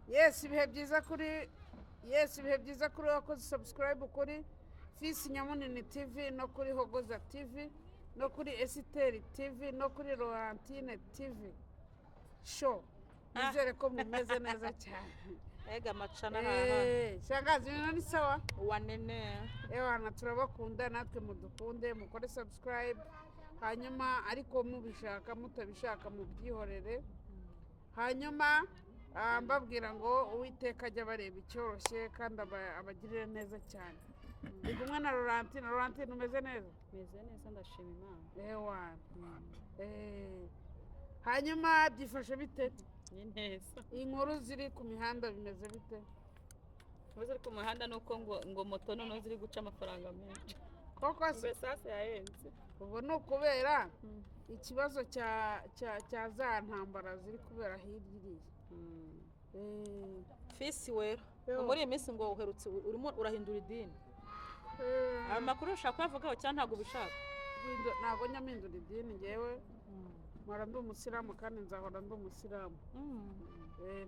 Yes, ibihe byiza kuri wakoze subscribe kuri Fisi Nyamunini TV no kuri Hogoza TV no kuri Esiteri TV no kuri Laurentine TV show. Nizere ko mumeze neza cyane. Ega macana haha. Shangazi ibintu ni sawa? Wanene. Ewana turabakunda natwe mudukunde mukore subscribe. Hanyuma ariko mubishaka mutabishaka mubyihorere. Hanyuma mbabwira ngo Uwiteka ajya bareba icyoroshye kandi abagirire neza cyane. Ndi kumwe na Laurentine umeze neza? Meze neza ndashima Imana. Ewana. Hanyuma byifashe bite? Ni neza. Inkuru ziri ku mihanda bimeze bite? Ziri ku muhanda nuko ngo moto none ziri guca amafaranga menshi. Koko se Sasa yahenze. ubu ni ukubera ikibazo cya za ntambara ziri kubera hirya iriya. Fisi wera. Yo. Muri iyi minsi ngo uherutse urimo urahindura idini. Aya makuru ushaka kuyavugaho cyangwa ntabwo ubishaka? Ntabwo nyamindura idini ngewe mpora ndi umusilamu kandi nzahora ndi umusilamu.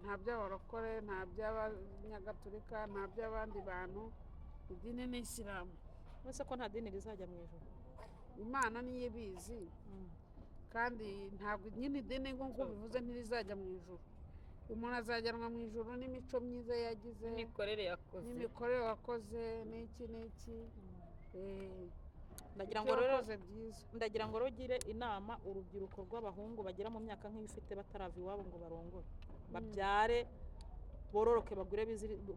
Nta by'abarokore nta by'abanyagatulika nta by'abandi bantu, idini ni isilamu. Ese ko nta dini rizajya mu ijuru? Imana niyo ibizi kandi ntabwo nyine idini nk'uko bivuze ntirizajya mu ijuru. Umuntu azajyanwa mu ijuru n'imico myiza yagize n'imikorere wakoze n'iki ndagira ngo rugire inama urubyiruko rw'abahungu bagera mu myaka nk'ibifite batarava iwabo ngo barongore babyare bororoke bagure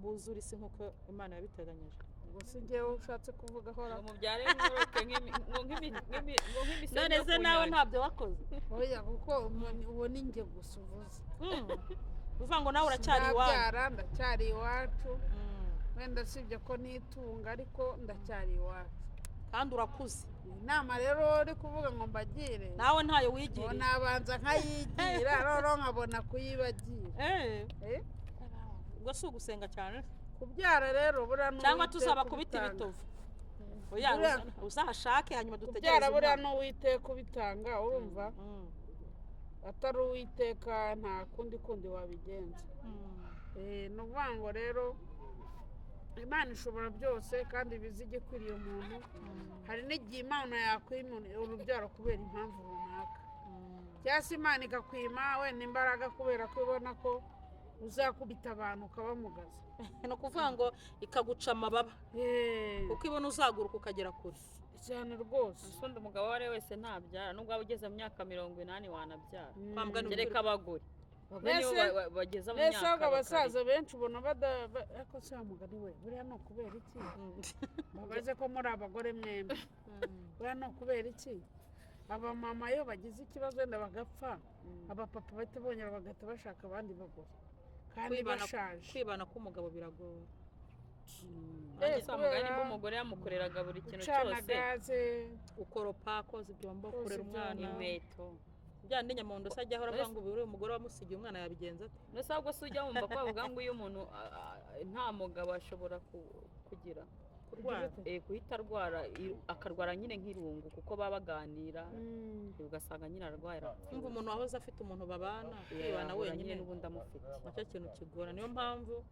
buzure isi nk'uko Imana yabiteganyije. Ubwo si njyewe ushatse kuvuga hora Mubyare mworoke nk'imisenyi. None se nawe ntabyo wakoze? Oya kuko uwo ni njye gusa uvuze. Uvuga ngo nawe uracyari iwacu. Ndacyari iwacu. Wenda sibyo ko nitunga ariko ndacyari iwacu. Kandi urakuze. Inama rero uri kuvuga ngo mbagire. Nawe ntayo wigiriye. Nabanza nkayigira rero nkabona kuyibagira. Ubwo si ugusenga cyane. Kubyara rero buriya n'uwiteka cyangwa tuzaba kubita ibitovu. Oya uzahashake hanyuma dutegereze. Kubyara buriya n'uwiteka ubitanga urumva. Atari Uwiteka nta kundi wabigenza. Ni ukuvuga ngo rero Imana ishobora byose kandi bizi igikwiriye umuntu. Hari n'igihe Imana yakwima urubyaro kubera impamvu runaka. Cyangwa se Imana ikakwima wenda imbaraga kubera ko ibona ko uzakubita abantu ukabamugaza. Ni ukuvuga ngo ikaguca amababa. Kuko ibona uzaguruka ukagera kure. Cyane rwose. Usundi umugabo wari wese ntabyara nubwo waba ugeze mu myaka 40 wanabyara. Kwambwa n'ugereka abagore. Bageza mu myaka. Nese abasaza benshi ubona ariko se mugani we buriya no kubera iki? Babaze ko muri abagore mwembe. Buriya no kubera iki? Aba mama yo bagize ikibazo wenda bagapfa. Aba papa bahita bongera bagahita bashaka abandi bagore. Kandi bashaje. Kwibana k'umugabo biragora. Mugani umugore yamukoreraga buri kintu cyose. Ukoropa koze ibyo wamba ukorera umwana inkweto. Byandi nyamondo se ajya ahora avuga ngo buri umugore wamusigiye umwana yabigenza ate? Nese ahubwo se ujya wumva ko bavuga ngo iyo umuntu nta mugabo ashobora kugira guhita arwara akarwara nyine nk'irungu kuko baba baganira ugasanga nyine arwaye. Umva umuntu wahoze afite umuntu babana kwibana wenyine n'ubundi amufite nacyo kintu kigora. Niyo mpamvu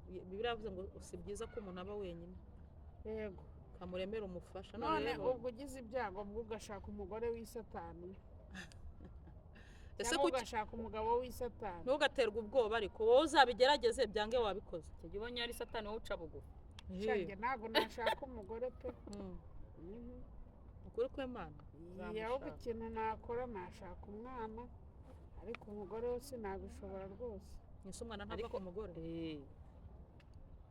Bibiliya yavuze ngo si byiza ko umuntu aba wenyine. Yego. Kamuremera umufasha. None ubwo ugize ibyago bwo ugashaka umugore w'isatani. Ese ugashaka umugabo w'isatani. Ntugaterwe ubwoba ariko wowe uzabigerageze byange wabikoze. Icyo ubonye ari satani wowe uca bugufi. Shange ntago nashaka umugore pe. Ukuri kw'Imana. Ahubwo ikintu nakora nashaka umwana ariko umugore we sinabishobora rwose. Nise umwana ntabwo ku mugore.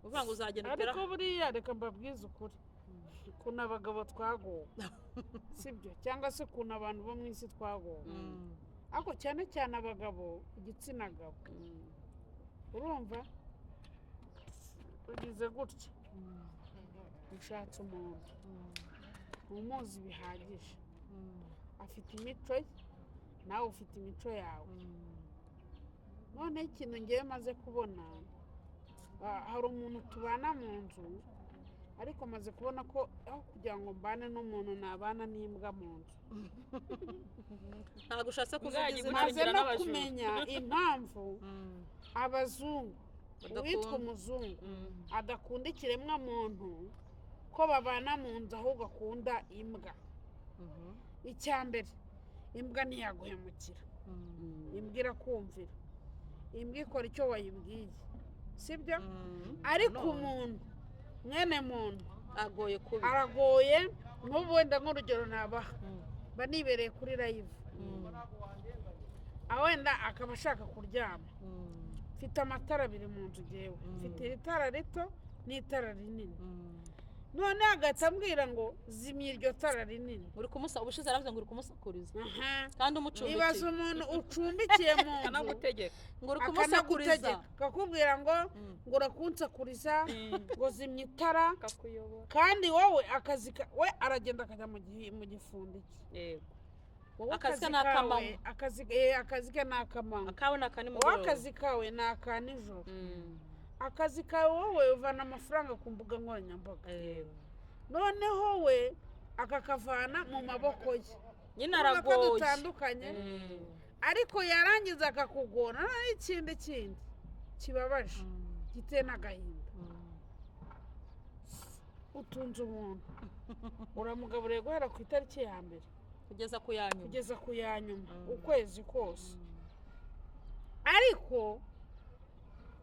Uvuga ngo uzagenda utera. Ariko buriya reka mbabwize ukuri. Kuna abagabo twagowe. Sibyo cyangwa se kuna abantu bo mu isi twagowe. Ariko cyane cyane abagabo igitsina gabo. Urumva? Ugize gutya. Ushatse umuntu. Umuzi bihagije. Afite imico ye nawe ufite imico yawe. None ikintu ngiye maze kubona hari umuntu tubana mu nzu ariko maze kubona ko aho kugira ngo mbane n'umuntu nabana n'imbwa mu nzu. ntabwo ushatse kuvuga izina maze bigira no n'abajura kumenya impamvu abazungu uwitwa umuzungu adakunda ikiremwa muntu ko babana mu nzu ahubwo akunda imbwa. icya mbere imbwa ntiyaguhemukira, imbwa irakumvira, imbwa ikora icyo wayibwiye, sibyo? ariko umuntu mwene muntu agoye kubi aragoye. nk'ubu wenda nk'urugero nabaha mba nibereye kuri live wenda akaba ashaka kuryama, mfite amatara abiri mu nzu ngewe, mfite itara rito n'itara rinini, none agahita ambwira ngo zimya iryo tara rinini. uri kumusa ubushize aravuze ngo uri kumusakuriza kandi umucumbikiye. ibaza umuntu ucumbikiye mu nzu akanagutegeka ngo uri kumusakuriza, akakubwira ngo urakunsakuriza, ngo zimya itara, kandi wowe we aragenda akajya mu gifundi cye. akazi ke ni akamanywa, akazi ke ni akamanywa, akawe ni aka wowe nimugoroba, akazi kawe ni aka nijoro. akazi kawe wowe uvana amafaranga ku mbuga nkoranyambaga, noneho we akakavana mu maboko ye. nyine aragoye dutandukanye, ariko yarangiza akakugora n'ikindi kibabaje giteye n'agahinda. utunze umuntu uramugaburiye guhera ku itariki ya mbere kugeza ku ya nyuma ukwezi kose, ariko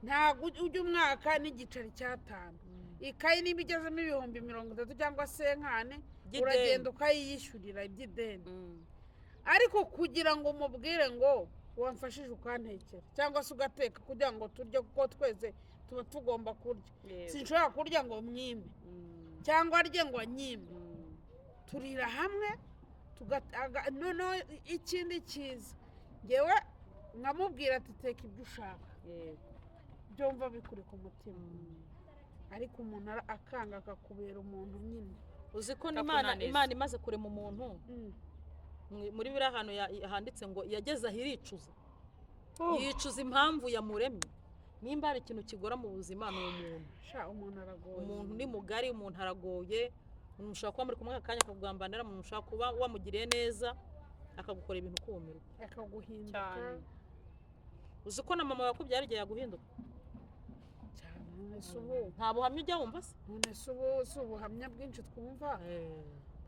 ntabwo ujya umwaka n'igiceri cy'atanu. ikayi niba igezemo ibihumbi 30 cyangwa se nkane uragenda ukayiyishyurira iby'ideni, ariko kugira ngo umubwire ngo wamfashije ukantekera cyangwa se ugateka kugira ngo turye, kuko twese tuba tugomba kurya. sinshobora kurya ngo mwime cyangwa arye ngo anyime, turira hamwe. noneho ikindi cyiza ngewe nkamubwira ati teka ibyo ushaka, byumva bikuri ku mutima, ariko umuntu akanga akakubera umuntu nyine. uzi ko imana imaze kurema umuntu muri biriya hantu handitse ngo yageze aho iricuza, yicuza impamvu yamuremye. nimba hari ikintu kigora mu buzima ni umuntu aragoye. umuntu ni mugari, umuntu aragoye. umuntu ushobora kuba muri kumwe akanya akakugambanira, umuntu ushobora kuba wamugiriye neza akagukora ibintu kumirwa, akaguhinduka. uzi ko na mama wakubyara igihe yaguhinduka cyane. nta buhamya ujya wumva se? none si ubuhamya bwinshi twumva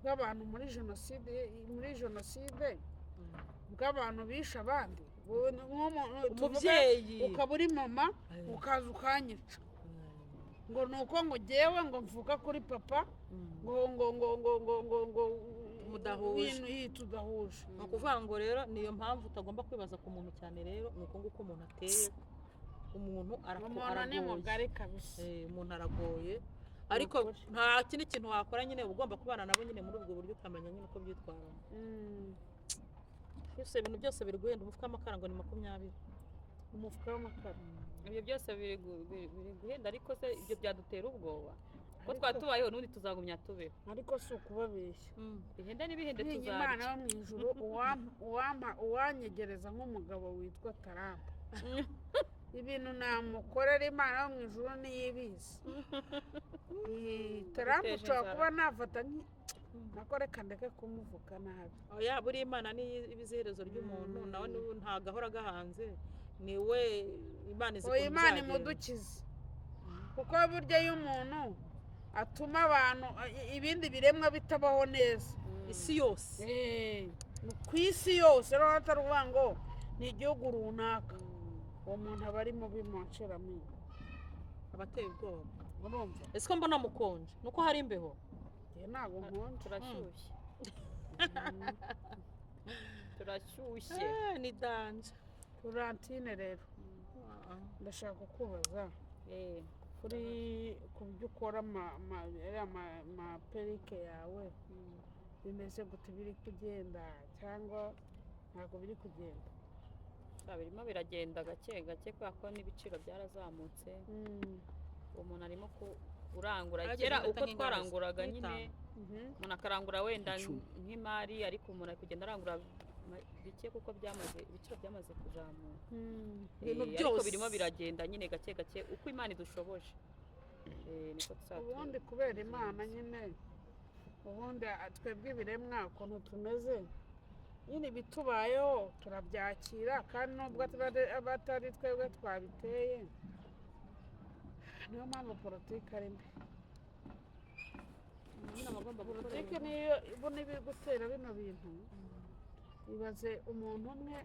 bw'abantu muri jenoside bw'abantu bishe abandi. umubyeyi ukaba uri mama ukaza ukanyica ngo ni uko ngo ngewe ngo mvuka kuri papa ngo mudahuje, tudahuje. ni ukuvuga ngo rero niyo mpamvu utagomba kwibaza ku muntu cyane. rero ni uko nguko umuntu ateye, umuntu aragoye kabisa. umuntu aragoye, ariko nta kindi kintu wakora, nyine uba ugomba kubana nabo nyine muri ubwo buryo, ukamenya nyine uko byitwaramo. ibintu byose biri guhenda. umufuka w'amakara ngo ni 20. umufuka w'amakara ibyo byose biri guhenda, ariko se ibyo byadutera ubwoba ko twaba tubayeho n'ubundi tuzagumya tubeho. ariko si ukubabeshya, bihenda n'ibihende tuzarya. Imana yo mu ijuru uwanyegereza nk'umugabo witwa Taramba, ibintu namukorera Imana yo mu ijuru niyo ibizi. Taramba ushobora kuba nafata nakoreka ndeke kumuvuga nabi. buri Imana ni ibiziherezo ry'umuntu, nawe ntago ahora gahanze, ni we Imana izi ko Imana imudukize. kuko burya iyo umuntu atuma abantu ibindi biremwa bitabaho neza, isi yose ku isi yose, rero ataruvuga ngo ni igihugu runaka, uwo muntu aba ari mubi muceramo, abateye ubwoba. urumva? ese ko mbona mukonje nuko hari imbeho? ntabwo nkonje, turashyushye. turashyushye ni danje. Florentine rero ndashaka kukubaza kuri ku byo ukora amaperike yawe bimeze gute? biri kugenda cyangwa ntabwo biri kugenda? birimo biragenda gake gake kubera ko n'ibiciro byarazamutse. umuntu arimo kurangura kera uko twaranguraga nyine, umuntu akarangura wenda nk'imari, ariko umuntu ari kugenda arangura bike kuko ibiciro byamaze kuzamuka. ibintu byose birimo biragenda nyine gake gake uko Imana idushoboje. niko tuzatura ubundi kubera imana nyine ubundi twebwe ibiremwa ukuntu tumeze nyine ibitubayeho turabyakira kandi nubwo atari twebwe twabiteye niyo mpamvu politiki ari mbi politiki niyo ibona ibiri gutera bino bintu ibaze umuntu umwe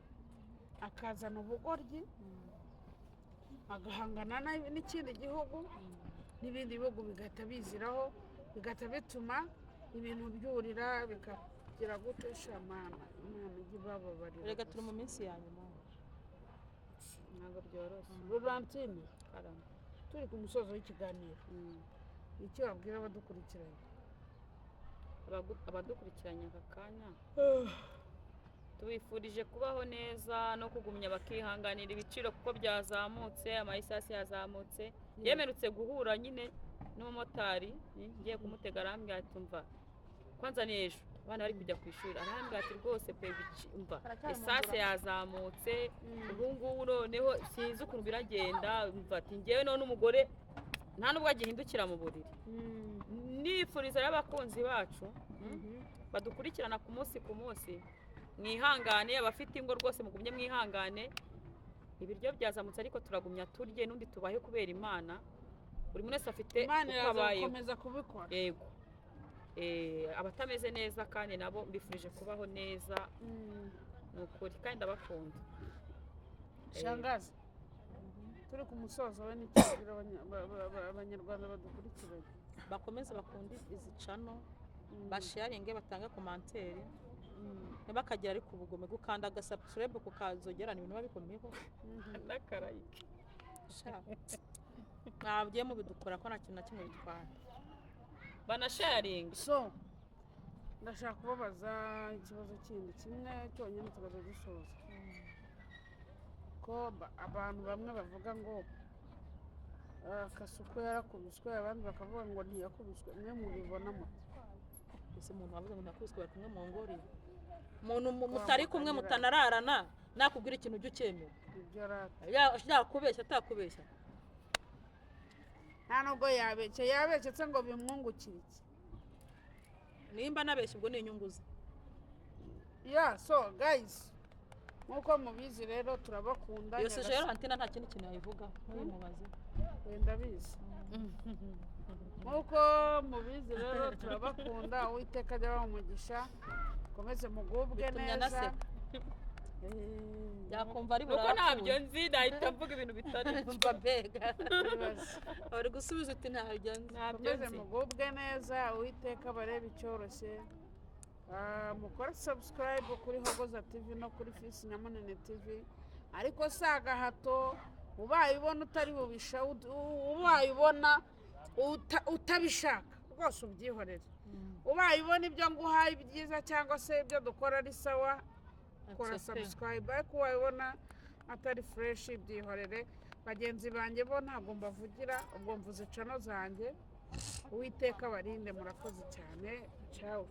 akazana ubugoryi agahangana n'ikindi gihugu n'ibindi bihugu bigahita biziraho bigahita bituma ibintu byurira bikagira gute shamana imana ijya ibababarira reka turi mu minsi ya nyuma ntabwo byoroshye Laurentine turi ku musozo w'ikiganiro icyo wabwira abadukurikiranye aka kanya tubifurije kubaho neza no kugumya bakihanganira ibiciro kuko byazamutse amayisasi yazamutse yemerutse guhura nyine n'umumotari ngiye kumutega arambwira ati mva kwanza n'ejo abana bari kujya ku ishuri arambwira ati rwose pe mva esase yazamutse ubu ngubu noneho sinzi ukuntu biragenda mva ati ngewe none umugore nta nubwo agihindukira mu buriri nifuriza y'abakunzi bacu badukurikirana ku munsi mwihangane abafite ingo rwose mugumye mwihangane ibiryo byazamutse ariko turagumya turye n'undi tubahe kubera imana buri muntu wese afite uko abayeho yego abatameze neza kandi nabo mbifurije kubaho neza ni ukuri kandi ndabakunda shangazi turi ku musozo we n'icyabwira abanyarwanda badukurikiranye bakomeze bakunde izi cano basharinge batanga komanteri ntibakagira ariko ubugome gukanda agasubscribe kukazogerana ibintu babikomeho n'akarayike mwabwiye mubidukora ko nta kintu na kimwe bitwara banasharinga so ndashaka kubabaza ikibazo kindi kimwe cyonyine tugaza dusoza ko abantu bamwe bavuga ngo Kasuku yarakubiswe abandi bakavuga ngo ntiyakubiswe mwe mubibonamo ese umuntu wavuze ngo ntiyakubiswe bari kumwe mu ngori umuntu mutari kumwe mutanararana nakubwira ikintu ujye ucyemera yakubeshya atakubeshya nta nubwo yabeshye se ngo bimwungukire iki nimba nabeshye ubwo ni inyungu ze so guys nkuko mubizi rero turabakunda yose rero Antina nta kindi kintu yabivuga ntubimubaze wenda bizi nkuko mubizi rero turabakunda uwiteka ajya bamugisha komeze mugubwe neza yakumva ari burapfuye nuko ntabyo nzi nahita mvuga ibintu bitari mva mbega bari gusubiza uti ntabyo nzi komeze mugubwe neza uwiteka bareba icyoroshye mukora subscribe kuri Hogoza TV no kuri Fils Nyamunene TV ariko saga hato ubaye ubona utari bubisha ubaye ubona utabishaka rwose ubyihorere ubaye ubona ibyo nguhaye byiza cyangwa se ibyo dukora ari sawa kora subscribe ariko ubaye ubona atari fresh byihorere bagenzi banjye bo ntabwo mbavugira ubwo mvuze cano zanjye uwiteka barinde murakoze cyane ciao